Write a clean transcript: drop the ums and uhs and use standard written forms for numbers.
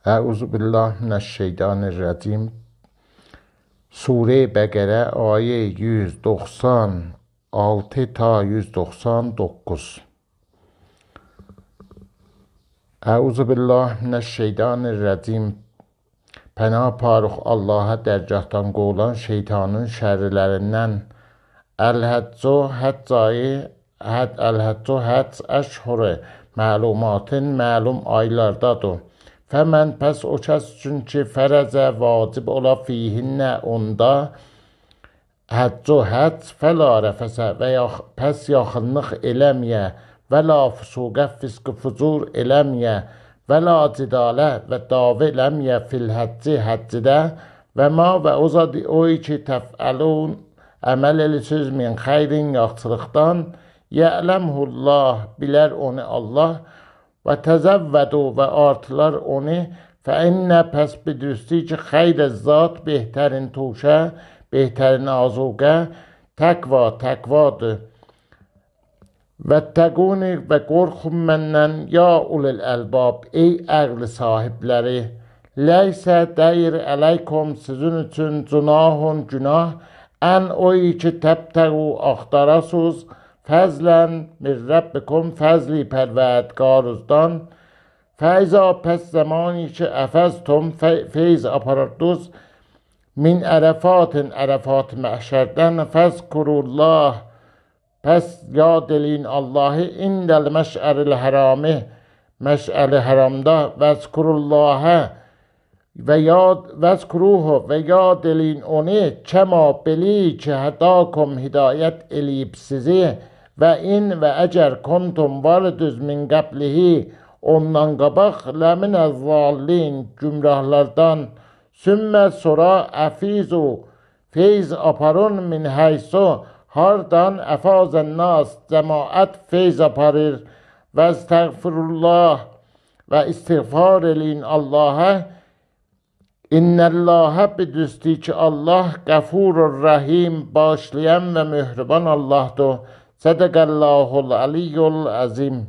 Euzubillahimineşşeytanirracim. Sure-i Bəqərə ayə 196 ta 199. Euzubillahimineşşeytanirracim. Pənah parıq Allaha dərgahdan qovulan şeytanın şərrilərindən. Əl-Həccu həcc əşhuru məlumatın məlum aylardadır. Fəmən pəs o kəs üçün ki fərəzə vacib ola fihinnə onda həccu həcc fəla rəfəsə və ya pəs yaxınlıq eləməyə və la füsuqə fisq fucur eləməyə və la cidalə və davə eləməyə fil həcci həccidə və ma və ozadı o ki təfəlun əməl elisiz min xeyrin yaxçılıqdan yələmhullah bilər onu Allah və təzəvvədu və artılar onu fəinnə pəs bidüstü ki xeyr zat behərin tuşə, behərin azuqə, təqvadır. Və təquni və qorxun məndən ya ulul əlbab, ey əqli sahibləri, ləysə dəyir əleykum sizin üçün cunahun günah, ən oy ki təbtəqu axtarasız, fəzlən min Rəbbikum fəzli pərvədgarızdan, fəiza pəs zamani ki əfəztum feyz apararduz, min ərəfatın ərəfat məhşərdən fəzkurullah, pəs yad eləyin Allahı indəl məş'əril hərami, məş'əli həramda vəzkurullahə və vəzkuruhu və yad eləyin onu kəma beli ki hədakum hidayət eləyib sizi və in və əgər kontum varidüz min qəblihi ondan qabaq ləminə zallin gümrahlardan sümmə sonra əfizu feyz aparun min heysu hardan əfazən nas cəmaət feyz aparır və estəğfirullah və istiğfar eləyin Allah'a İnnəllâhə bidüstü ki Allah qəfurur rəhim bağışlayan və mühriban Allah'dır. Sədəqəllahul aliyyul azim.